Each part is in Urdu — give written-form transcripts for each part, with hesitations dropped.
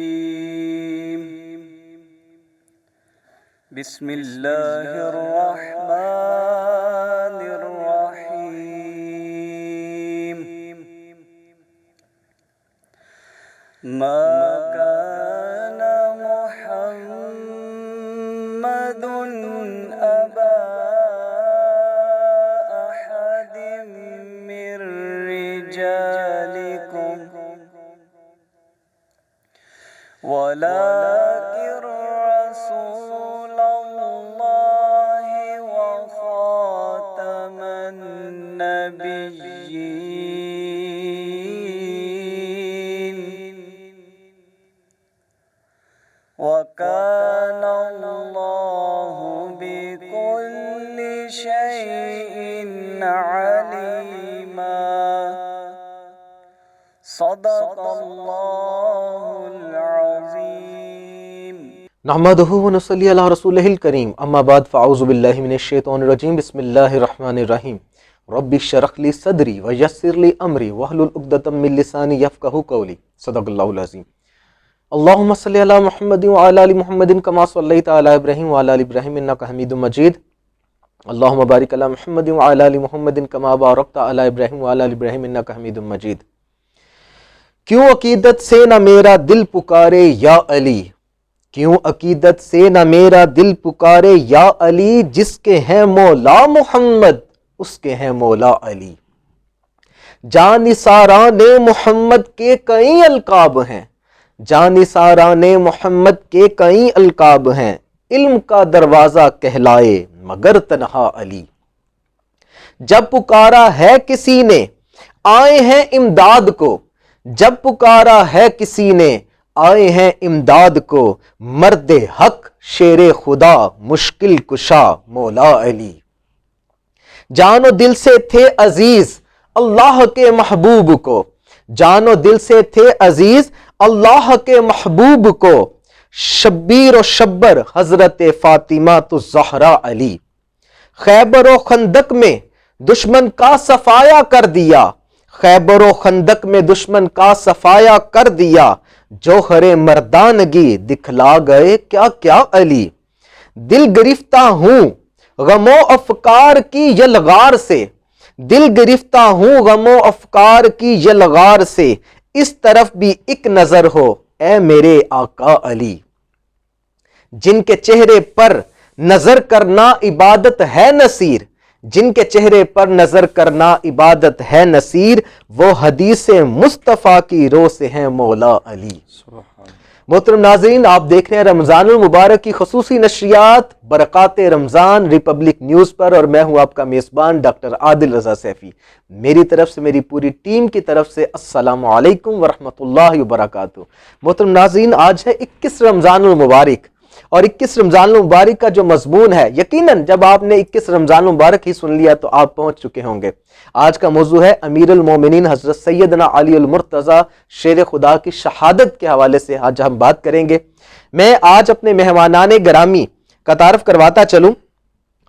الرجيم بسم الله الرحمن الرحيم ما كان محمد أبا أحد من رجالكم ولكن رسول الله وخاتم النبيين وكان الله بكل شيء عليما صدق الله العظيم نحمده ونصلي على رسوله الكريم اما بعد فاعوذ بالله من الشيطان الرجيم بسم الله الرحمن الرحيم رب اشرح لي صدري ويسر لي امري واحلل عقدة من لساني يفقهوا قولي صدق الله العظيم اللهم صل على محمد وعلى ال محمد كما صليت على ابراهيم وعلى ال ابراهيم انك حميد مجيد اللهم بارك على محمد وعلى ال محمد كما باركت على ابراهيم وعلى ال ابراهيم انك حميد مجيد کیوں عقیدت سے نہ میرا دل پکارے یا علی کیوں عقیدت سے نہ میرا دل پکارے یا علی جس کے ہیں مولا محمد اس کے ہیں مولا علی جانثاران محمد کے کئی القاب ہیں جانثاران محمد کے کئی القاب ہیں علم کا دروازہ کہلائے مگر تنہا علی جب پکارا ہے کسی نے آئے ہیں امداد کو جب پکارا ہے کسی نے آئے ہیں امداد کو مرد حق شیر خدا مشکل کشا مولا علی جان و دل سے تھے عزیز اللہ کے محبوب کو جان و دل سے تھے عزیز اللہ کے محبوب کو شبیر و شبر حضرت فاطمہ تو زہرا علی خیبر و خندق میں دشمن کا صفایا کر دیا خیبر و خندق میں دشمن کا صفایا کر دیا جوہر مردانگی دکھلا گئے کیا کیا علی دل گرفتہ ہوں غم و افکار کی یلغار سے دل گرفتہ ہوں غم و افکار کی یلغار سے اس طرف بھی ایک نظر ہو اے میرے آقا علی جن کے چہرے پر نظر کرنا عبادت ہے نصیر جن کے چہرے پر نظر کرنا عبادت ہے نصیر وہ حدیث مصطفیٰ کی رو سے ہیں مولا علی محترم ناظرین آپ دیکھ رہے ہیں رمضان المبارک کی خصوصی نشریات برکات رمضان ریپبلک نیوز پر اور میں ہوں آپ کا میزبان ڈاکٹر عادل رضا سیفی میری طرف سے میری پوری ٹیم کی طرف سے السلام علیکم ورحمۃ اللہ وبرکاتہ محترم ناظرین آج ہے 21 رمضان المبارک اور 21 رمضان المبارک کا جو مضمون ہے یقیناً جب آپ نے 21 رمضان المبارک ہی سن لیا تو آپ پہنچ چکے ہوں گے آج کا موضوع ہے امیر المومنین حضرت سیدنا علی المرتضیٰ شیر خدا کی شہادت کے حوالے سے آج ہم بات کریں گے میں آج اپنے مہمانان گرامی کا تعارف کرواتا چلوں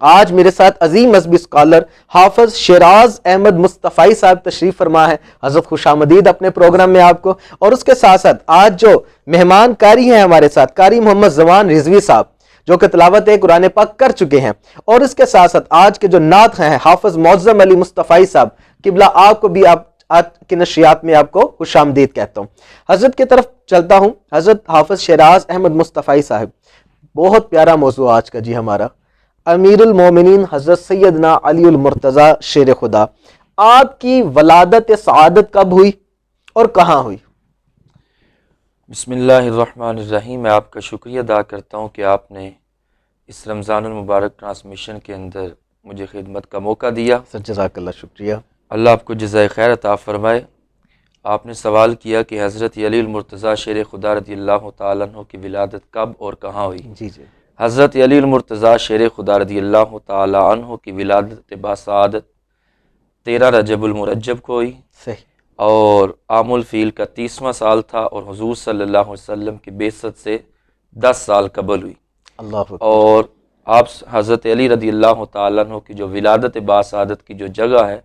آج میرے ساتھ عظیم مذہبی اسکالر حافظ شیراز احمد مصطفی صاحب تشریف فرما ہے حضرت خوش آمدید اپنے پروگرام میں آپ کو اور اس کے ساتھ ساتھ آج جو مہمان کاری ہیں ہمارے ساتھ قاری محمد زمان رضوی صاحب جو کہ تلاوت قرآن پاک کر چکے ہیں اور اس کے ساتھ ساتھ آج کے جو نعت ہیں حافظ معظم علی مصطفی صاحب قبلہ آپ کو بھی آپ آج کی نشریات میں آپ کو خوش آمدید کہتا ہوں حضرت کی طرف چلتا ہوں حضرت حافظ شیراز احمد مصطفی صاحب بہت پیارا موضوع آج کا جی ہمارا امیر المومنین حضرت سیدنا علی المرتضیٰ شیر خدا آپ کی ولادت سعادت کب ہوئی اور کہاں ہوئی؟ بسم اللہ الرحمن الرحیم میں آپ کا شکریہ ادا کرتا ہوں کہ آپ نے اس رمضان المبارک ٹرانسمیشن کے اندر مجھے خدمت کا موقع دیا سر جزاک اللہ شکریہ اللہ آپ کو جزائے خیر عطا فرمائے آپ نے سوال کیا کہ حضرت علی المرتضیٰ شیر خدا رضی اللہ تعالیٰ عنہ کی ولادت کب اور کہاں ہوئی؟ جی جی حضرت علی المرتضیٰ شیر خدا رضی اللہ تعالیٰ عنہ کی ولادت باسعادت 13 رجب المرجب کو ہوئی صحیح اور عام الفیل کا 30واں سال تھا اور حضور صلی اللہ علیہ وسلم کی بعثت سے 10 سال قبل ہوئی اللہ اکبر۔ اور آپ حضرت علی رضی اللہ تعالیٰ عنہ کی جو ولادت باسعادت کی جو جگہ ہے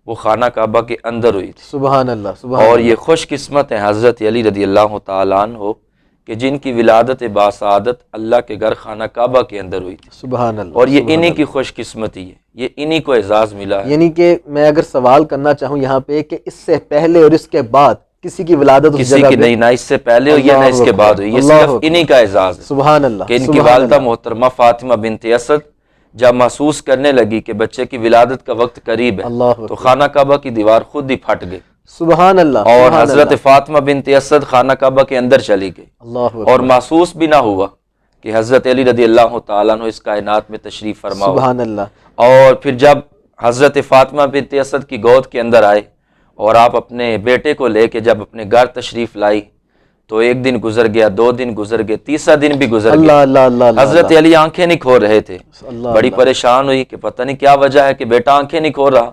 وہ خانہ کعبہ کے اندر ہوئی تھی۔ سبحان اللہ، سبحان اور اللہ۔ یہ خوش قسمت ہیں حضرت علی رضی اللہ تعالیٰ عنہ کہ جن کی ولادت باسعادت اللہ کے گھر خانہ کعبہ کے اندر ہوئی تھی، سبحان اللہ، اور یہ سبحان انہی اللہ۔ کی خوش قسمتی ہے، یہ انہی کو اعزاز ملا ہے۔ یعنی کہ میں اگر سوال کرنا چاہوں یہاں پہ کہ اس سے پہلے اور اس کے بعد کسی کی ولادت اس کسی جگہ کی پہ؟ نہیں، نہ اس سے پہلے ہوئی ہے نہ اس کے بعد ہوئی، یہ اللہ صرف اکبر، انہی کا اعزاز ہے سبحان اللہ، کہ ان کی سبحان والدہ اللہ۔ محترمہ فاطمہ بنت اسد جب محسوس کرنے لگی کہ بچے کی ولادت کا وقت قریب ہے اللہ تو اکبر، خانہ کعبہ کی دیوار خود ہی پھٹ گئی، سبحان اللہ، اور سبحان حضرت اللہ، فاطمہ بنت اسد خانہ کعبہ کے اندر چلی گئی، اللہ اکبر، اور محسوس بھی نہ ہوا کہ حضرت علی رضی اللہ تعالیٰ عنہ اس کائنات میں تشریف فرما ہو۔ سبحان اللہ، اور پھر جب حضرت فاطمہ بنت اسد کی گود کے اندر آئے اور آپ اپنے بیٹے کو لے کے جب اپنے گھر تشریف لائی تو ایک دن گزر گیا، 2 دن گزر گئے، تیسرا دن بھی گزر اللہ گیا۔ اللہ اللہ اللہ، حضرت علی آنکھیں نہیں کھول رہے تھے، اللہ بڑی اللہ، پریشان ہوئی کہ پتہ نہیں کیا وجہ ہے کہ بیٹا آنکھیں نہیں کھول رہا،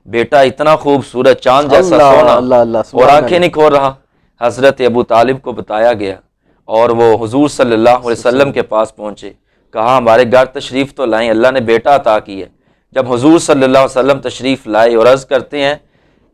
بیٹا اتنا خوبصورت چاند جیسا اللہ سونا اللہ اللہ، اور سبحان آنکھیں نہیں کھول رہا۔ حضرت ابو طالب کو بتایا گیا اور وہ حضور صلی اللہ علیہ وسلم کے پاس پہنچے، کہا ہمارے گھر تشریف تو لائیں، اللہ نے بیٹا عطا کی ہے۔ جب حضور صلی اللہ علیہ وسلم تشریف لائے اور عرض کرتے ہیں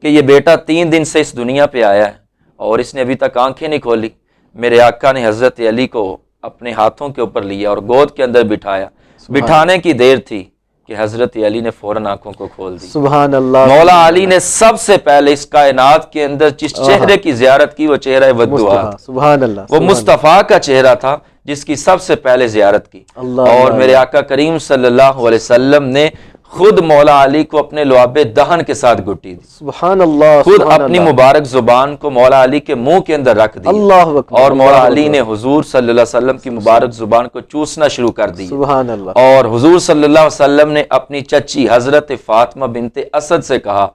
کہ یہ بیٹا 3 دن سے اس دنیا پہ آیا ہے اور اس نے ابھی تک آنکھیں نہیں کھولی، میرے آقا نے حضرت علی کو اپنے ہاتھوں کے اوپر لیا اور گود کے اندر بٹھایا، بٹھانے کی دیر تھی کہ حضرت علی نے فوراً آنکھوں کو کھول دی۔ سبحان اللہ، مولا علی نے سب سے پہلے اس کائنات کے اندر جس چہرے کی زیارت کی وہ چہرہ ودعا، مصطفیٰ، سبحان اللہ، وہ سبحان مصطفیٰ کا چہرہ تھا جس کی سب سے پہلے زیارت کی، اللہ، اور اللہ، میرے آقا کریم صلی اللہ علیہ وسلم نے خود مولا علی کو اپنے لعاب دہن کے ساتھ گھٹی دی، سبحان اللہ، خود سبحان اپنی اللہ، مبارک زبان کو مولا علی کے منہ کے اندر رکھ دی، اللہ اکبر، اور مولا اللہ علی اکبر، نے حضور صلی اللہ علیہ وسلم کی مبارک زبان کو چوسنا شروع کر دی، سبحان اللہ، اور حضور صلی اللہ علیہ وسلم نے اپنی چچی حضرت فاطمہ بنت اسد سے کہا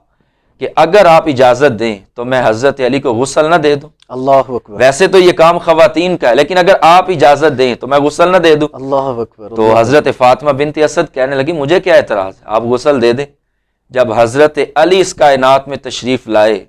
کہ اگر آپ اجازت دیں تو میں حضرت علی کو غسل نہ دے دوں، اللہ اکبر، ویسے تو یہ کام خواتین کا ہے لیکن اگر آپ اجازت دیں تو میں غسل نہ دے دوں۔ اللہ اکبر، تو حضرت فاطمہ بنت اسد کہنے لگی مجھے کیا اعتراض ہے، آپ غسل دے دیں۔ جب حضرت علی اس کائنات میں تشریف لائے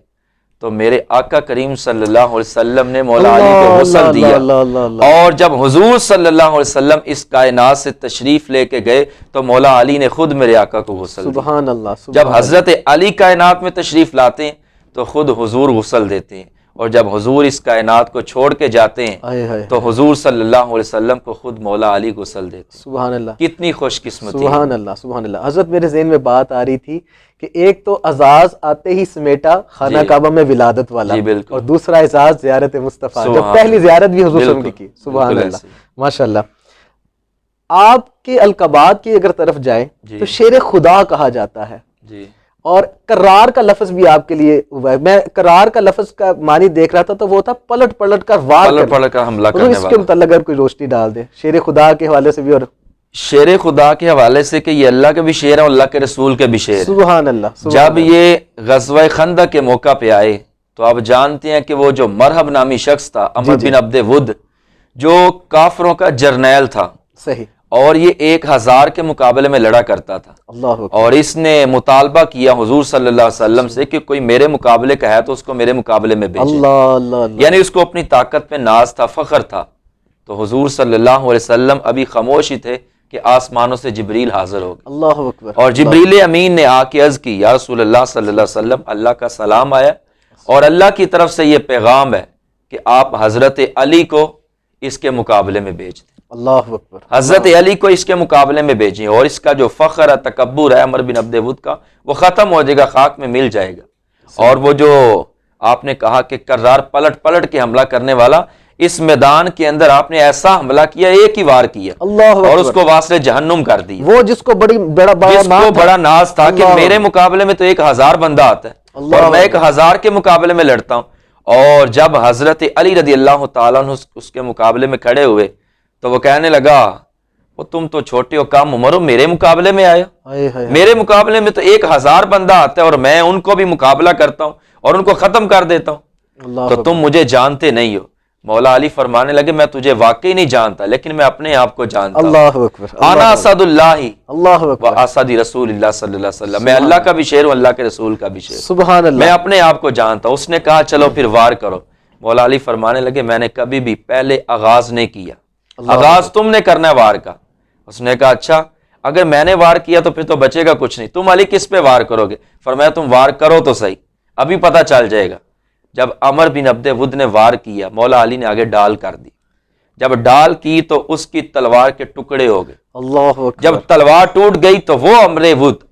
تو میرے آقا کریم صلی اللہ علیہ وسلم نے مولا علی کو غسل دیا، اللہ اللہ اللہ، اور جب حضور صلی اللہ علیہ وسلم اس کائنات سے تشریف لے کے گئے تو مولا علی نے خود میرے آقا کو غسل دیا۔ سبحان اللہ، جب حضرت علی کائنات میں تشریف لاتے ہیں تو خود حضور غسل دیتے ہیں، اور جب حضور اس کائنات کو چھوڑ کے جاتے ہیں ہائے ہائے، تو حضور صلی اللہ علیہ وسلم کو خود مولا علی غسل دیتے ہیں۔ سبحان اللہ، کتنی خوش قسمتی ہے۔ سبحان اللہ، سبحان اللہ۔ حضرت میرے ذہن میں بات آ رہی تھی کہ ایک تو اعزاز آتے ہی سمیٹا خانہ جی، کعبہ میں ولادت والا، جی بالکل، اور دوسرا اعزاز زیارت مصطفیٰ، جب سبحان پہلی زیارت بھی حضور صلی اللہ علیہ بالکل، وسلم کی، سبحان بالکل اللہ، ایسے ہی۔ ماشاء اللہ۔ آپ کے القابات کی اگر طرف جائیں جی، تو شیر خدا کہا جاتا ہے، جی اور کرار کا لفظ بھی آپ کے لیے ہوا ہے۔ میں کرار کا لفظ کا معنی دیکھ رہا تھا تو وہ تھا پلٹ پلٹ کر وار پلٹ کرنا۔ پلٹ کر حملہ حضور کرنے اس کے والا۔ متعلق اگر کوئی روشنی ڈال دے شیر خدا کے حوالے سے بھی، اور شیر خدا کے حوالے سے کہ یہ اللہ کے بھی شعر ہے، اللہ کے رسول کے بھی شعر ہے۔ سبحان اللہ، سبحان جب اللہ، یہ غزوہ خندق کے موقع پہ آئے تو آپ جانتے ہیں کہ وہ جو مرحب نامی شخص تھا عمر جی، بن عبد ود، جو کافروں کا جرنیل تھا، صحیح، اور یہ 1000 کے مقابلے میں لڑا کرتا تھا، اللہ اکبر، اور اس نے مطالبہ کیا حضور صلی اللہ علیہ وسلم سے کہ کوئی میرے مقابلے کا ہے تو اس کو میرے مقابلے میں بھیجیں، اللہ اللہ اللہ، یعنی اس کو اپنی طاقت پہ ناز تھا، فخر تھا۔ تو حضور صلی اللہ علیہ وسلم ابھی خاموش ہی تھے کہ آسمانوں سے جبریل حاضر ہو گئے، اللہ اکبر، اور جبریل امین نے آ کے عرض کی یا رسول اللہ صلی اللہ علیہ وسلم، اللہ کا سلام آیا اور اللہ کی طرف سے یہ پیغام ہے کہ آپ حضرت علی کو اس کے مقابلے میں بھیج دیں، اللہ اکبر، حضرت علی کو اس کے مقابلے میں بھیجیں، اور اس کا جو فخر ہے، تکبر ہے عمر بن عبد ود کا، وہ ختم ہو جائے گا، خاک میں مل جائے گا۔ اور وہ جو آپ نے کہا کہ کرار پلٹ پلٹ کے حملہ کرنے والا، اس میدان کے اندر آپ نے ایسا حملہ کیا، ایک ہی وار کیا، اللہ اور اس اکبر، کو واسطے جہنم کر دی، وہ جس کو بڑا جس کو بڑا ناز تھا کہ اللہ میرے مقابلے میں تو 1000 بندہ آتا ہے اللہ اور میں اکبر، 1000 کے مقابلے میں لڑتا ہوں۔ اور جب حضرت علی رضی اللہ تعالیٰ عنہ اس کے مقابلے میں کھڑے ہوئے تو وہ کہنے لگا وہ تم تو چھوٹے ہو، کم عمر ہو، میرے مقابلے میں آئے ہو؟ ہائے ہائے، میرے مقابلے میں تو 1000 بندہ آتا ہے اور میں ان کو بھی مقابلہ کرتا ہوں اور ان کو ختم کر دیتا ہوں، اللہ تو اکبر، تم مجھے جانتے نہیں ہو۔ مولا علی فرمانے لگے میں تجھے واقعی نہیں جانتا لیکن میں اپنے آپ کو جانتا ہوں، اللہ اکبر، انا اسد اللہ اللہ و اکبر، اسد رسول اللہ صلی اللہ علیہ وسلم، میں اللہ کا بھی شعر ہوں، اللہ کے رسول کا بھی شعر، سبحان میں اللہ، اپنے آپ کو جانتا ہوں۔ اس نے کہا چلو پھر وار کرو۔ مولا علی فرمانے لگے میں نے کبھی بھی پہلے آغاز نہیں کیا، اللہ آغاز تم نے کرنا ہے وار کا۔ اس نے کہا اچھا اگر میں نے وار کیا تو پھر تو بچے گا کچھ نہیں، تم علی کس پہ وار کرو گے؟ فرمایا تم وار کرو تو صحیح، ابھی پتہ چل جائے گا۔ جب عمر بن عبد ود نے وار کیا، مولا علی نے آگے ڈال کر دی، جب ڈال کی تو اس کی تلوار کے ٹکڑے ہو گئے۔ اللہ اکبر۔ جب تلوار ٹوٹ گئی تو وہ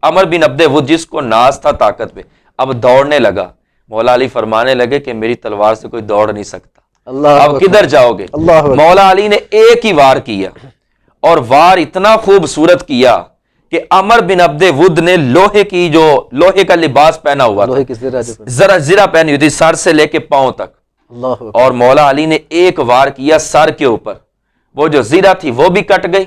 عمر بن عبد ود جس کو ناز تھا طاقت پہ، اب دوڑنے لگا۔ مولا علی فرمانے لگے کہ میری تلوار سے کوئی دوڑ نہیں سکتا، اللہ اب کدھر جاؤ گے؟ اللہ اکبر۔ مولا علی نے ایک ہی وار کیا، اور وار اتنا خوبصورت کیا کہ عمر بن عبد ود نے لوہے کا لباس پہنا ہوا تھا، لوہے کی زرہ جو زرہ پہنی ہوئی تھی سر سے لے کے پاؤں تک، اللہ اکبر۔ اور مولا علی نے ایک وار کیا سر کے اوپر، وہ جو زرہ تھی وہ بھی کٹ گئی،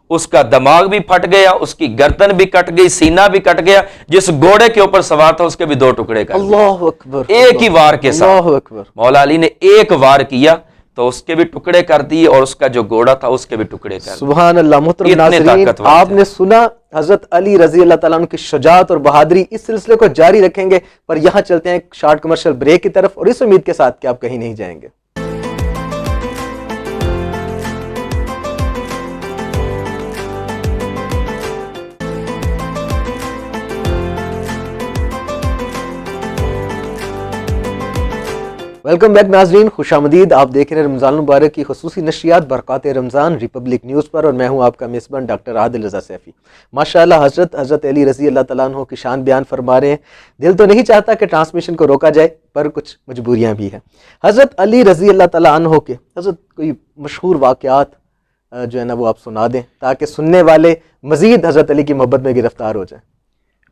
اس کا دماغ بھی پھٹ گیا، اس کی گردن بھی کٹ گئی، سینہ بھی کٹ گیا، جس گھوڑے کے اوپر سوار تھا اس کے بھی 2 ٹکڑے کر دیے اللہ اکبر۔ ایک ہی وار کے ساتھ۔ اللہ اکبر۔ مولا علی نے ایک وار کیا تو اس کے بھی ٹکڑے کر دیے، اور اس کا جو گھوڑا تھا اس کے بھی ٹکڑے کر دیے۔ سبحان اللہ۔ محترم اتنے ناظرین، طاقتور آپ تھے۔ نے سنا حضرت علی رضی اللہ تعالیٰ عنہ کی شجاعت اور بہادری۔ اس سلسلے کو جاری رکھیں گے، پر یہاں چلتے ہیں ایک شارٹ کمرشل بریک کی طرف، اور اس امید کے ساتھ کہ آپ کہیں نہیں جائیں گے۔ ویلکم بیک ناظرین، خوش آمدید۔ آپ دیکھ رہے ہیں رمضان المبارک کی خصوصی نشریات برکات رمضان ریپبلک نیوز پر، اور میں ہوں آپ کا میزبان ڈاکٹر عادل رضا سیفی۔ ماشاءاللہ حضرت علی رضی اللہ تعالیٰ عنہ کی شان بیان فرما رہے ہیں۔ دل تو نہیں چاہتا کہ ٹرانسمیشن کو روکا جائے، پر کچھ مجبوریاں بھی ہیں۔ حضرت علی رضی اللہ تعالیٰ عنہ کے حضرت کوئی مشہور واقعات جو ہے نا وہ آپ سنا دیں، تاکہ سننے والے مزید حضرت علی کی محبت میں گرفتار ہو جائیں۔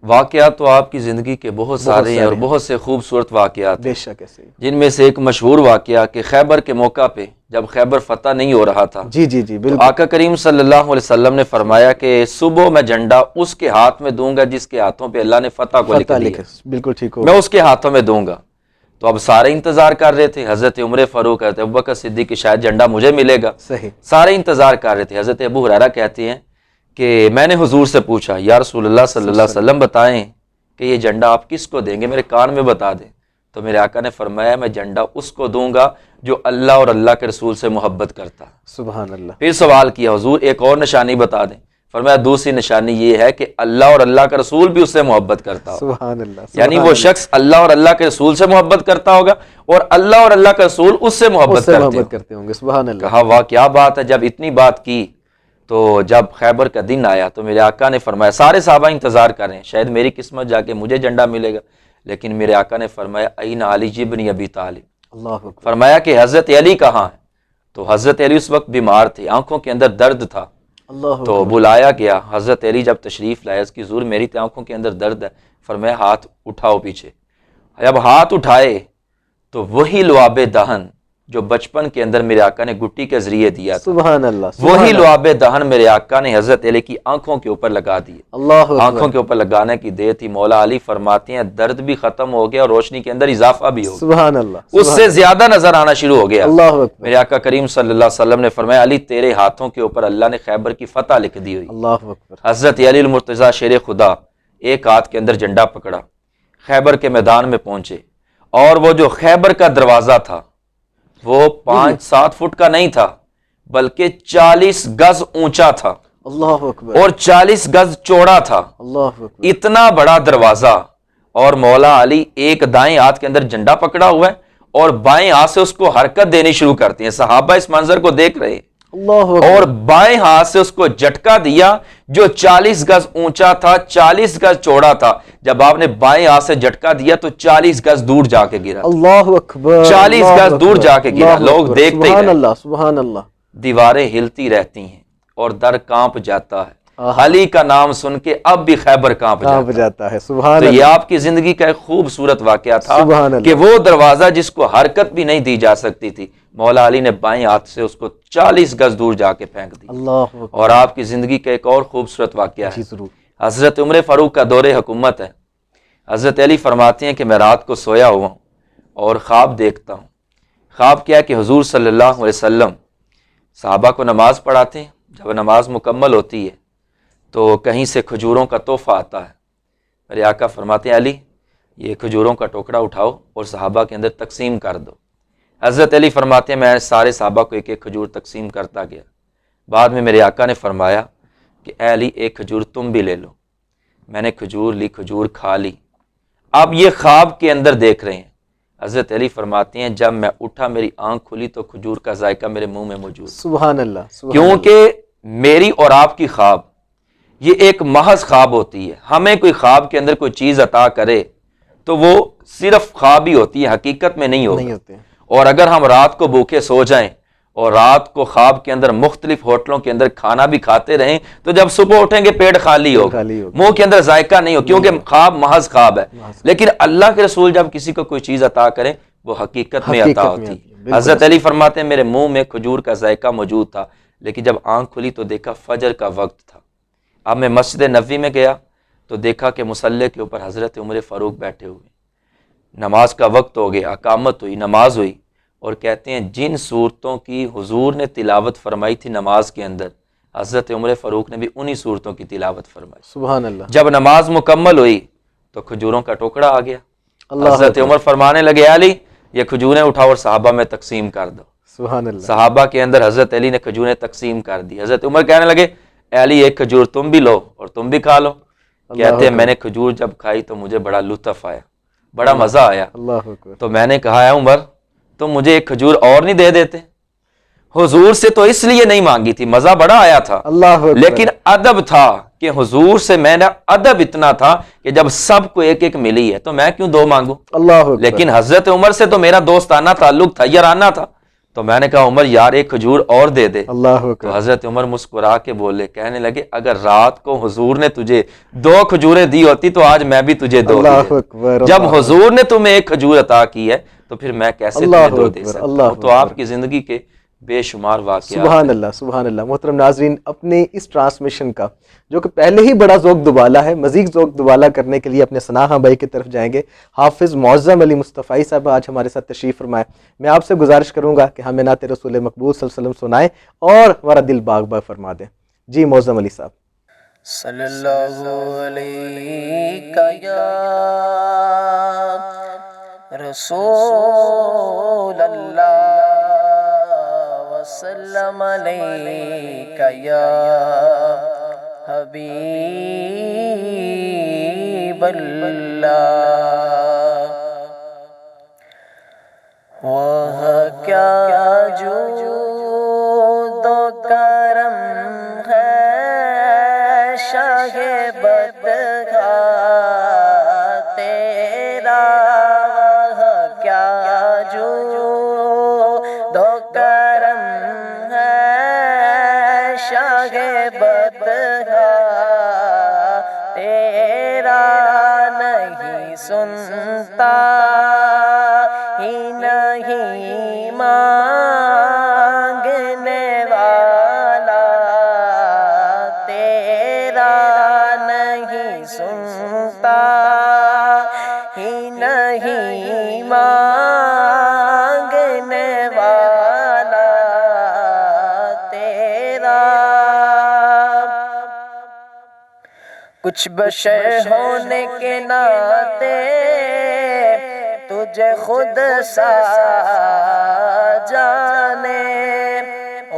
واقعات تو آپ کی زندگی کے بہت سارے ہیں، اور بہت سے خوبصورت واقعات ہیں، بے شک ایسے ہی۔ جن میں سے ایک مشہور واقعہ کہ خیبر کے موقع پہ جب خیبر فتح نہیں ہو رہا تھا، جی جی جی بالکل۔ آقا کریم صلی اللہ علیہ وسلم نے فرمایا کہ صبح میں جھنڈا اس کے ہاتھ میں دوں گا جس کے ہاتھوں پہ اللہ نے فتح کو لکھ دیا، بالکل ٹھیک ہو۔ میں اس کے ہاتھوں میں دوں گا۔ تو اب سارے انتظار کر رہے تھے، حضرت عمر فاروق، حضرت ابوبکر صدیق کہ شاید جھنڈا مجھے ملے گا، صحیح۔ سارے انتظار کر رہے تھے۔ حضرت ابو ہریرہ کہتے ہیں کہ میں نے حضور سے پوچھا، یا رسول اللہ صلی اللہ علیہ وسلم بتائیں کہ یہ جھنڈا آپ کس کو دیں گے، میرے کان میں بتا دیں۔ تو میرے آقا نے فرمایا میں جھنڈا اس کو دوں گا جو اللہ اور اللہ کے رسول سے محبت کرتا۔ سبحان اللہ۔ پھر سوال کیا، حضور ایک اور نشانی بتا دیں۔ فرمایا دوسری نشانی یہ ہے کہ اللہ اور اللہ کا رسول بھی اس سے محبت کرتا ہو، سبحان اللہ۔ یعنی وہ شخص اللہ اور اللہ کے رسول سے محبت کرتا ہوگا، اور اللہ اور اللہ کا رسول اس سے محبت کرتے ہوں گے۔ سبحان اللہ۔ کہا واہ کیا بات ہے۔ جب اتنی بات کی تو جب خیبر کا دن آیا تو میرے آقا نے فرمایا، سارے صحابہ انتظار کر رہے ہیں شاید میری قسمت جا کے مجھے جھنڈا ملے گا، لیکن میرے آقا نے فرمایا این علی ابن ابی طالب، اللہ اکبر۔ فرمایا کہ حضرت علی کہاں ہے؟ تو حضرت علی اس وقت بیمار تھے، آنکھوں کے اندر درد تھا، اللہ تو بلایا گیا۔ حضرت علی جب تشریف لائے، اس کی حضور میری آنکھوں کے اندر درد ہے۔ فرمایا ہاتھ اٹھاؤ پیچھے۔ جب ہاتھ اٹھائے تو وہی لعاب دہن جو بچپن کے اندر میرے آقا نے گٹی کے ذریعے دیا تھا، سبحان اللہ، وہی لعاب دہن میرے آقا نے حضرت علی کی آنکھوں کے اوپر لگا دیے۔ اللہ آنکھوں کے اوپر لگانے کی دیر تھی، مولا علی فرماتے ہیں درد بھی ختم ہو گیا اور روشنی کے اندر اضافہ بھی ہو گیا، سبحان اللہ، اس سے زیادہ نظر آنا شروع ہو گیا۔ اللہ اکبر، میرے آقا کریم صلی اللہ علیہ وسلم نے فرمایا علی تیرے ہاتھوں کے اوپر اللہ نے خیبر کی فتح لکھ دی ہوئی۔ اللہ اکبر۔ حضرت علی المرتضیٰ شیر خدا ایک ہاتھ کے اندر جھنڈا پکڑا، خیبر کے میدان میں پہنچے، اور وہ جو خیبر کا دروازہ تھا وہ 5-7 فٹ کا نہیں تھا بلکہ 40 گز اونچا تھا اللہ اکبر، اور 40 گز چوڑا تھا، اللہ اکبر، اتنا بڑا دروازہ۔ اور مولا علی ایک دائیں ہاتھ کے اندر جھنڈا پکڑا ہوا ہے اور بائیں ہاتھ سے اس کو حرکت دینی شروع کرتے ہیں۔ صحابہ اس منظر کو دیکھ رہے ہیں، اللہ اکبر، اور بائیں ہاتھ سے اس کو جھٹکا دیا جو 40 گز اونچا تھا، 40 گز چوڑا تھا۔ جب آپ نے بائیں ہاتھ سے جھٹکا دیا تو 40 گز دور جا کے گرا، اللہ اکبر، 40 گز دور جا کے گرا۔ لوگ دیکھتے ہی سبحان رہے، اللہ، سبحان اللہ، دیواریں ہلتی رہتی ہیں اور در کانپ جاتا ہے۔ علی کا نام سن کے اب بھی خیبر کانپ جاتا ہے۔ سبحان تو یہ اللہ، آپ کی زندگی کا ایک خوبصورت واقعہ تھا سبحان اللہ، کہ وہ دروازہ جس کو حرکت بھی نہیں دی جا سکتی تھی، مولا علی نے بائیں ہاتھ سے اس کو 40 گز دور جا کے پھینک دی۔ اللہ اکبر، اور آپ کی زندگی کا ایک اور خوبصورت واقعہ جی ہے، ضرور، حضرت عمر فاروق کا دور حکومت ہے۔ حضرت علی فرماتے ہیں کہ میں رات کو سویا ہوا ہوں اور خواب دیکھتا ہوں۔ خواب کیا کہ حضور صلی اللہ علیہ وسلم صحابہ کو نماز پڑھاتے ہیں، جب نماز مکمل ہوتی ہے تو کہیں سے کھجوروں کا تحفہ آتا ہے۔ میرے آقا فرماتے ہیں علی یہ کھجوروں کا ٹوکرا اٹھاؤ اور صحابہ کے اندر تقسیم کر دو۔ حضرت علی فرماتے ہیں میں سارے صحابہ کو ایک ایک کھجور تقسیم کرتا گیا۔ بعد میں میرے آقا نے فرمایا کہ اے علی ایک کھجور تم بھی لے لو. میں نے کھجور لی، کھجور کھا لی. اب یہ خواب کے اندر دیکھ رہے ہیں. حضرت علی فرماتے ہیں جب میں اٹھا میری آنکھ کھلی تو کھجور کا ذائقہ میرے منہ میں موجود. سبحان اللہ، سبحان کیونکہ میری اور آپ کی خواب یہ ایک محض خواب ہوتی ہے. ہمیں کوئی خواب کے اندر کوئی چیز عطا کرے تو وہ صرف خواب ہی ہوتی ہے، حقیقت میں نہیں نہیں ہوگا. ہوتے. اور اگر ہم رات کو بھوکے سو جائیں اور رات کو خواب کے اندر مختلف ہوٹلوں کے اندر کھانا بھی کھاتے رہیں تو جب صبح اٹھیں گے پیٹ خالی ہوگا، خالی ہوگا. منہ کے اندر ذائقہ نہیں ہو، کیونکہ خواب محض خواب ہے. محض. لیکن اللہ کے رسول جب کسی کو کوئی چیز عطا کریں وہ حقیقت میں حقیقت عطا میں ہوتی. آتی ہے. بالکل حضرت علی فرماتے ہیں میرے منہ میں کھجور کا ذائقہ موجود تھا، لیکن جب آنکھ کھلی تو دیکھا فجر کا وقت تھا. اب میں مسجد نبوی میں گیا تو دیکھا کہ مصلی کے اوپر حضرت عمر فاروق بیٹھے ہوئے. نماز کا وقت ہو گیا، اقامت ہوئی، نماز ہوئی، اور کہتے ہیں جن صورتوں کی حضور نے تلاوت فرمائی تھی نماز کے اندر، حضرت عمر فاروق نے بھی انہی صورتوں کی تلاوت فرمائی. سبحان اللہ. جب نماز مکمل ہوئی تو کھجوروں کا ٹکڑا آ گیا. اللہ حضرت اکبر. عمر فرمانے لگے علی یہ کھجوریں اٹھاؤ اور صحابہ میں تقسیم کر دو. سبحان اللہ. صحابہ کے اندر حضرت علی نے کھجوریں تقسیم کر دی. حضرت عمر کہنے لگے اے علی ایک کھجور تم بھی لو اور تم بھی کھا لو. کہتے ہیں میں نے کھجور جب کھائی تو مجھے بڑا لطف آیا، بڑا مزہ آیا. اللہ اکبر. تو میں نے کہا اے عمر تم مجھے ایک کھجور اور نہیں دے دیتے؟ حضور سے تو اس لیے نہیں مانگی تھی، مزہ بڑا آیا تھا، اللہ اکبر. لیکن ادب تھا کہ حضور سے میں نے ادب اتنا تھا کہ جب سب کو ایک ایک ملی ہے تو میں کیوں دو مانگوں. اللہ اکبر. لیکن حضرت عمر سے تو میرا دوستانہ تعلق تھا، یارانہ تھا. تو میں نے کہا عمر یار ایک کھجور اور دے دے. اللہ تو اکبر. حضرت عمر مسکرا کے بولے، کہنے لگے اگر رات کو حضور نے تجھے 2 کھجوریں دی ہوتی تو آج میں بھی تجھے 2 اللہ دی. اکبر. جب حضور نے تمہیں ایک کھجور عطا کی ہے تو پھر میں کیسے اللہ تمہیں 2 دے اکبر. سکتا اللہ ہوں. تو اکبر. آپ کی زندگی کے بے شمار واقعات سبحان ہیں. اللہ، سبحان اللہ. محترم ناظرین، اپنے اس ٹرانسمیشن کا جو کہ پہلے ہی بڑا ذوق دبالا ہے، مزید ذوق دبالا کرنے کے لیے اپنے ثناء بھائی کی طرف جائیں گے. حافظ معظم علی مصطفی صاحب آج ہمارے ساتھ تشریف فرمائے. میں آپ سے گزارش کروں گا کہ ہمیں نعت رسول مقبول صلی اللہ علیہ وسلم سنائیں اور ہمارا دل باغ باغ فرما دیں. جی معظم علی صاحب. صلی اللہ علیہ یا رسول اللہ وسلم علیک یا حبیب اللہ. وہ کیا جود و کرم ہے شاہ بدگاہ تیرا. وہ کیا جود و کرم ہے شاہ بدگاہ تیرا. نہیں سنتا ہی نہیں مانگنے والا تیرا. نہیں سنتا ہی نہیں مانگنے والا تیرا. کچھ بشر ہونے کے ناطے تجھے خود سا جانے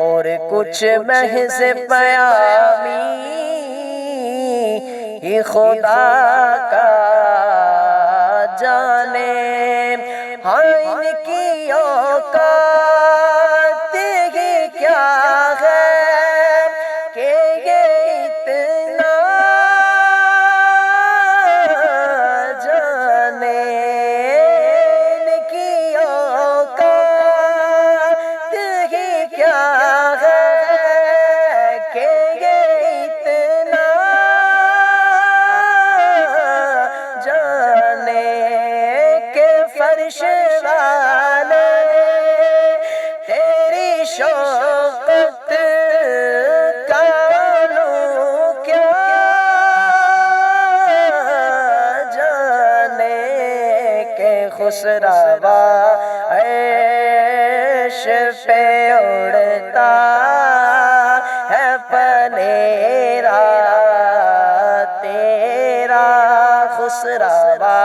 اور کچھ محض پیامی ہی خدا کا جانے. ہاں ان کی اوقات ہی کیا ہے کہ یہ اتنا جانے. ان کی اوقات ہی کیا ہے کہ یہ اتنا جانے. کہ فرش والے تیری شوقت کا کیا جانے. کہ خسروا عیش پہ اڑتا ہے پنیرا تیرا. خسروا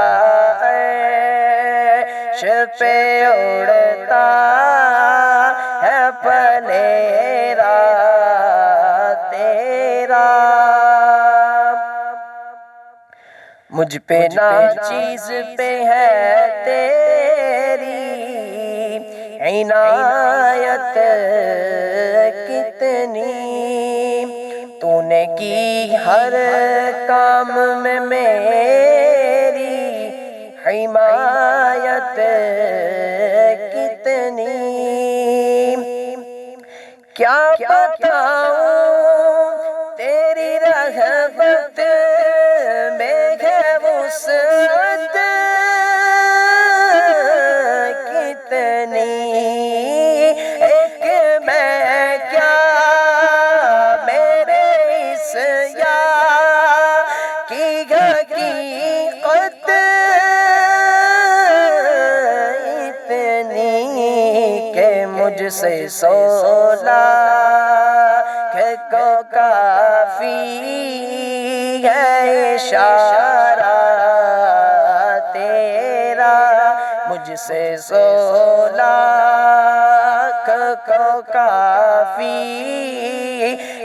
عیش پہ اڑتا ہے پنیرا تیرا. مجھ پہ ناچیز پہ ہے تیری عنایت کتنی، تو نے کی ہر کام میں میری حمایت کتنی، کیا بتاؤں تیری رحمت میں ہے وسعت کتنی، ایک میں کیا میرے اس یار کی حقیقت اتنی کہ مجھ سے 16 کو کافی ہے اشارہ تیرا، مجھ سے 16 کو کافی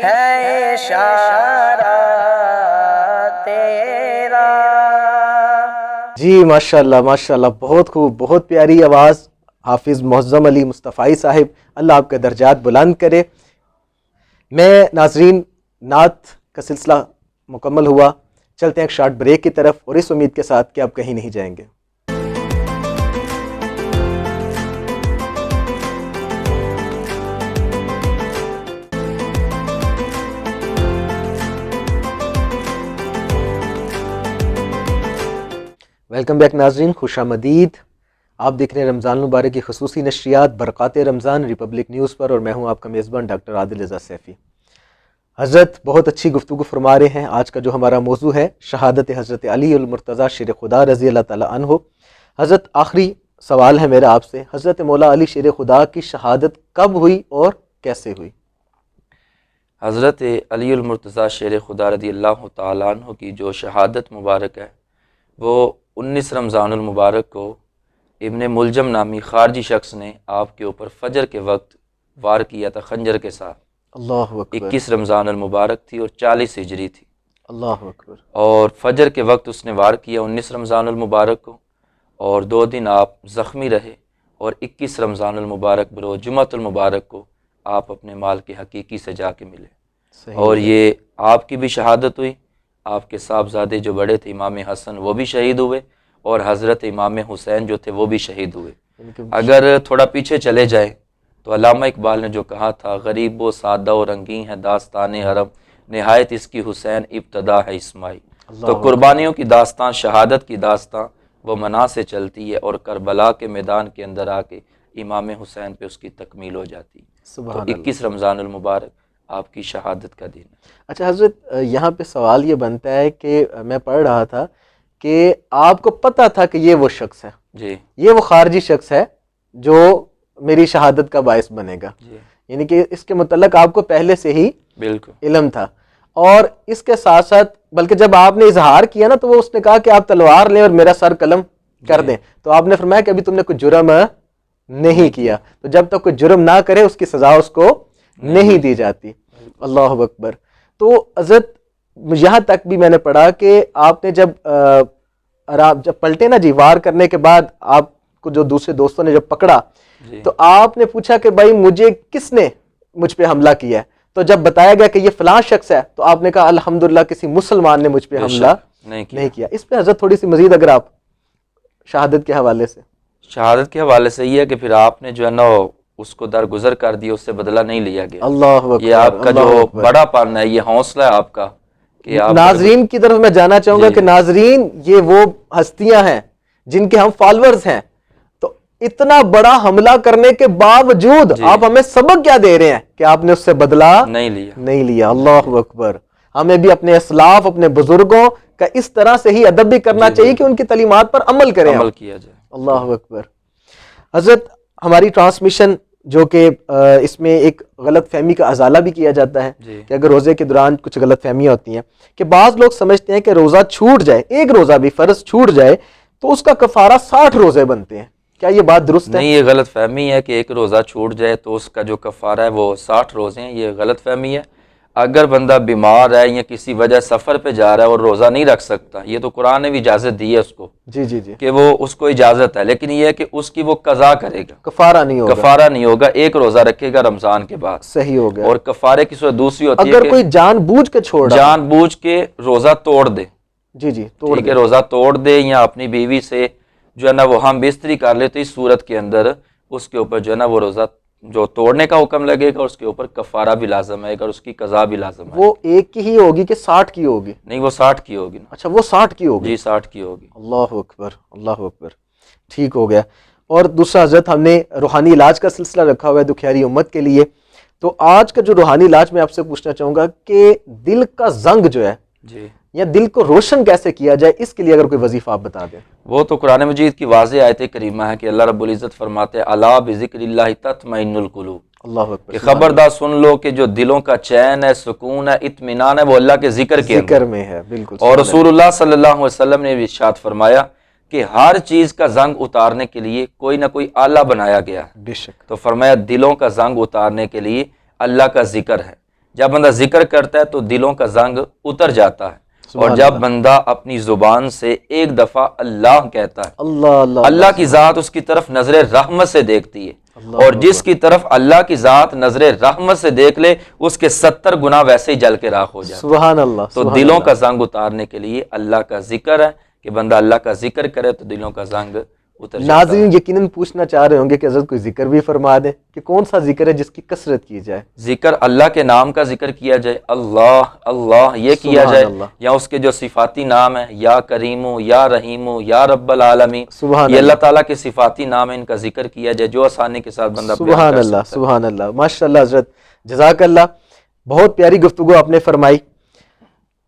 ہے اشارہ تیرا۔ جی ماشاءاللہ ماشاءاللہ، بہت خوب، بہت پیاری آواز حافظ معظم علی مصطفی صاحب، اللہ آپ کے درجات بلند کرے۔ میں ناظرین، نعت کا سلسلہ مکمل ہوا، چلتے ہیں ایک شارٹ بریک کی طرف، اور اس امید کے ساتھ کہ آپ کہیں نہیں جائیں گے۔ ویلکم بیک ناظرین، خوش آمدید۔ آپ دیکھ رہے ہیں رمضان المبارک کی خصوصی نشریات برکات رمضان ریپبلک نیوز پر، اور میں ہوں آپ کا میزبان ڈاکٹر عادل رضا سیفی۔ حضرت بہت اچھی گفتگو فرما رہے ہیں۔ آج کا جو ہمارا موضوع ہے شہادت حضرت علی المرتضیٰ شیر خدا رضی اللہ تعالیٰ عنہ۔ حضرت آخری سوال ہے میرا آپ سے، حضرت مولا علی شیر خدا کی شہادت کب ہوئی اور کیسے ہوئی؟ حضرت علی المرتضیٰ شیر خدا رضی اللہ تعالیٰ عنہ کی جو شہادت مبارک ہے وہ 19 رمضان المبارک کو ابن ملجم نامی خارجی شخص نے آپ کے اوپر فجر کے وقت وار کیا تھا خنجر کے ساتھ۔ اللہ اکبر۔ 21 رمضان المبارک تھی اور 40 ہجری تھی، اللہ اکبر۔ اور فجر کے وقت اس نے وار کیا 19 رمضان المبارک کو، اور 2 دن آپ زخمی رہے، اور 21 رمضان المبارک بروز جمعۃ المبارک کو آپ اپنے مال کے حقیقی سے جا کے ملے، صحیح اور ہے۔ یہ آپ کی بھی شہادت ہوئی، آپ کے صاحبزادے جو بڑے تھے امام حسن وہ بھی شہید ہوئے، اور حضرت امام حسین جو تھے وہ بھی شہید ہوئے۔ اگر تھوڑا پیچھے چلے جائیں تو علامہ اقبال نے جو کہا تھا، غریب و سادہ و رنگین ہے داستان حرم، نہایت اس کی حسین ابتدا ہے اسماعیل۔ تو قربانیوں کی داستان، شہادت کی داستان وہ منا سے چلتی ہے، اور کربلا کے میدان کے اندر آ کے امام حسین پہ اس کی تکمیل ہو جاتی ہے۔ تو 21 رمضان المبارک آپ کی شہادت کا دن ہے۔ اچھا حضرت، یہاں پہ سوال یہ بنتا ہے کہ میں پڑھ رہا تھا کہ آپ کو پتہ تھا کہ یہ وہ شخص ہے، جی، یہ وہ خارجی شخص ہے جو میری شہادت کا باعث بنے گا، جی یعنی کہ اس کے متعلق آپ کو پہلے سے ہی بالکل علم تھا، اور اس کے ساتھ ساتھ بلکہ جب آپ نے اظہار کیا نا تو وہ اس نے کہا کہ آپ تلوار لیں اور میرا سر قلم کر دیں، تو آپ نے فرمایا کہ ابھی تم نے کوئی جرم نہیں کیا، تو جب تک کوئی جرم نہ کرے اس کی سزا اس کو نہیں دی جاتی۔ اللہ اکبر۔ تو حضرت یہاں تک بھی میں نے پڑھا کہ آپ نے جب پلٹے نا جی، وار کرنے کے بعد آپ کو جو دوسرے دوستوں نے جب پکڑا تو آپ نے پوچھا کہ بھائی مجھے کس نے مجھ پہ حملہ کیا ہے، تو جب بتایا گیا کہ یہ فلاں شخص ہے تو آپ نے کہا الحمدللہ کسی مسلمان نے مجھ پہ حملہ نہیں کیا۔ اس پہ حضرت تھوڑی سی مزید اگر آپ شہادت کے حوالے سے۔ شہادت کے حوالے سے یہ ہے کہ پھر آپ نے جو ہے نا اس کو درگزر کر دیا، اس سے بدلہ نہیں لیا گیا۔ اللہ اکبر۔ یہ آپ کا جو بڑا پن ہے، یہ حوصلہ ہے آپ کا کہ آپ ناظرین کی طرف میں جانا چاہوں گا کہ ناظرین یہ وہ ہستیاں ہیں جن کے ہم فالورز ہیں، تو اتنا بڑا حملہ کرنے کے باوجود آپ ہمیں سبق کیا دے رہے ہیں کہ آپ نے اس سے بدلہ نہیں لیا۔ اللہ اکبر۔ ہمیں بھی اپنے اسلاف، اپنے بزرگوں کا اس طرح سے ہی ادب بھی کرنا چاہیے کہ ان کی تعلیمات پر عمل کریں، عمل کیا جائے۔ اللہ اکبر۔ حضرت ہماری ٹرانسمیشن جو کہ اس میں ایک غلط فہمی کا ازالہ بھی کیا جاتا ہے کہ اگر روزے کے دوران کچھ غلط فہمیاں ہوتی ہیں کہ بعض لوگ سمجھتے ہیں کہ روزہ چھوٹ جائے، ایک روزہ بھی فرض چھوٹ جائے تو اس کا کفارہ 60 روزے بنتے ہیں، کیا یہ بات درست ہے؟ نہیں، یہ غلط فہمی ہے کہ ایک روزہ چھوٹ جائے تو اس کا جو کفارہ ہے وہ 60 روزے ہیں، یہ غلط فہمی ہے۔ اگر بندہ بیمار ہے یا کسی وجہ سفر پہ جا رہا ہے اور روزہ نہیں رکھ سکتا، یہ تو قرآن نے بھی اجازت دی ہے اس کو جی جی جی، کہ وہ اس کو اجازت ہے، لیکن یہ ہے کہ اس کی وہ قضا کرے گا، کفارہ نہیں ہوگا، کفارہ نہیں ہوگا، ایک روزہ رکھے گا رمضان کے بعد۔ صحیح ہو گیا۔ اور کفارے کی صورت دوسری ہوتی ہے اگر کہ کوئی جان بوجھ کے چھوڑ رہا ہے، جان بوجھ کے روزہ توڑ دے، جی جی توڑ ٹھیک دے، ہے، روزہ توڑ دے یا اپنی بیوی سے جو ہے نا وہ ہم بستری کر لے، تو اس صورت کے اندر اس کے اوپر جو ہے نا وہ روزہ جو توڑنے کا حکم لگے گا، اس کے اوپر کفارہ بھی لازم ہے گا اور اس کی قضا بھی لازم ہے۔ وہ ایک کی ہی ہوگی کہ 60 کی ہوگی؟ نہیں، وہ 60 کی ہوگی نا، اچھا وہ 60 کی ہوگی، جی 60 کی ہوگی۔ اللہ اکبر اللہ اکبر، ٹھیک ہو گیا۔ اور دوسرا حضرت، ہم نے روحانی علاج کا سلسلہ رکھا ہوا ہے دکھیاری امت کے لیے، تو آج کا جو روحانی علاج میں آپ سے پوچھنا چاہوں گا کہ دل کا زنگ جو ہے جی، یا دل کو روشن کیسے کیا جائے، اس کے لیے اگر کوئی وظیفہ آپ بتا دیں۔ وہ تو قرآن مجید کی واضح آیت کریمہ ہے کہ اللہ رب العزت فرماتے ہیں الا بذکر اللہ تطمئن القلوب، اللہ اکبر، کہ خبردار سن لو کہ جو دلوں کا چین ہے، سکون ہے، اطمینان ہے، وہ اللہ کے ذکر کے اندر ذکر میں ہے، بالکل۔ اور رسول اللہ صلی اللہ علیہ وسلم نے بھی ارشاد فرمایا کہ ہر چیز کا زنگ اتارنے کے لیے کوئی نہ کوئی آلہ بنایا گیا ہے، بے شک، تو فرمایا دلوں کا زنگ اتارنے کے لیے اللہ کا ذکر ہے۔ جب بندہ ذکر کرتا ہے تو دلوں کا زنگ اتر جاتا ہے، اور جب بندہ اپنی زبان سے ایک دفعہ اللہ کہتا ہے، اللہ اللہ اللہ کی ذات اس کی طرف نظر رحمت سے دیکھتی ہے، اللہ اور جس کی طرف اللہ کی ذات نظر رحمت سے دیکھ لے اس کے 70 گناہ ویسے ہی جل کے راکھ ہو جاتے ہیں۔ سبحان اللہ، تو سبحان دلوں اللہ۔ کا زنگ اتارنے کے لیے اللہ کا ذکر ہے کہ بندہ اللہ کا ذکر کرے تو دلوں کا زنگ اتر جاتا ہے۔ ناظرین یقیناً پوچھنا چاہ رہے ہوں گے کہ حضرت کوئی ذکر بھی فرما دیں کہ کون سا ذکر ہے جس کی کثرت کی جائے؟ ذکر اللہ کے نام کا ذکر کیا جائے، اللہ اللہ یہ کیا سبحان جائے، اللہ، یا اس کے جو صفاتی نام ہیں، یا کریمو، یا رحیمو، یا رب العالمین، سبحان یہ اللہ اللہ، تعالیٰ کے صفاتی نام ہیں، ان کا ذکر کیا جائے جو آسانی کے ساتھ بندہ بیان سبحان کر اللہ، سکتا ہے۔ سبحان اللہ، ماشاء اللہ حضرت، جزاک اللہ، بہت پیاری گفتگو آپ نے فرمائی۔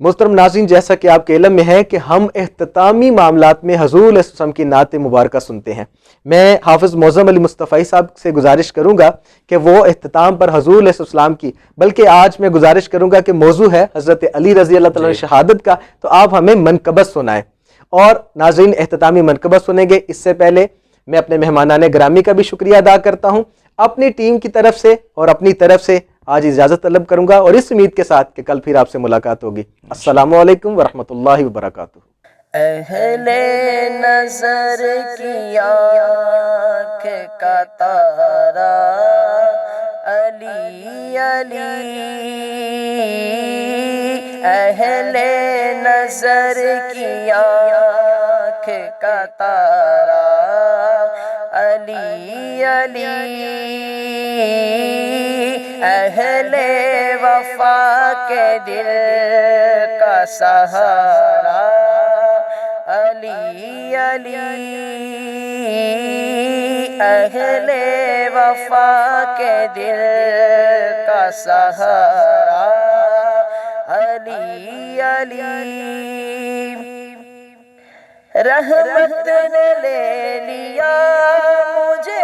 محترم ناظرین، جیسا کہ آپ کے علم میں ہے کہ ہم اختتامی معاملات میں حضور علیہ السلام کی نعت مبارکہ سنتے ہیں۔ میں حافظ معظم علی مصطفی صاحب سے گزارش کروں گا کہ وہ اختتام پر حضور علیہ السلام کی، بلکہ آج میں گزارش کروں گا کہ موضوع ہے حضرت علی رضی اللہ تعالیٰ عنہ شہادت کا، تو آپ ہمیں منقبت سنائیں۔ اور ناظرین اختتامی منقبت سنیں گے اس سے پہلے میں اپنے مہمانان گرامی کا بھی شکریہ ادا کرتا ہوں، اپنی ٹیم کی طرف سے اور اپنی طرف سے آج اجازت طلب کروں گا، اور اس امید کے ساتھ کہ کل پھر آپ سے ملاقات ہوگی۔ السلام علیکم ورحمۃ اللہ وبرکاتہ۔ اہل نظر کی آنکھ کا تارا علی علی، اہل نظر کی آنکھ کا تارا علی علی، اہل وفا کے دل کا سہارا علی علی، اہل وفا کے دل کا سہارا علی علی، رحمت نے لے لیا مجھے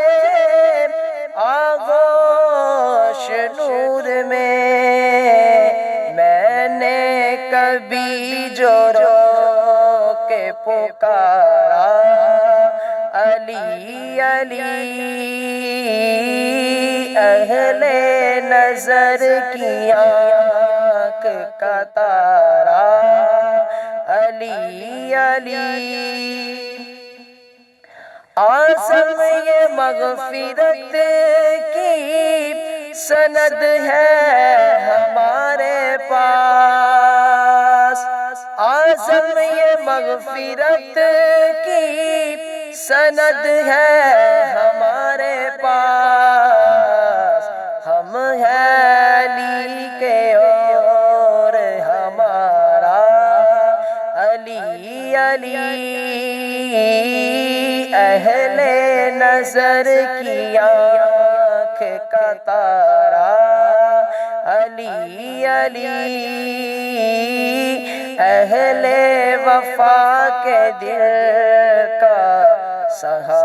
آغوش نور میں، میں نے کبھی جو رو کے پکارا علی علی، اہل نظر کی آنکھ کا تارا علی علی، آزم یہ مغفرت کی سند ہے ہمارے پاس، آزم یہ مغفرت کی سند ہے ہمارے پاس، ہم ہیں علی کے اور ہمارا علی علی، اہل نظر کی آنکھ کا تارا علی علی، اہل وفا کے دل کا سہارا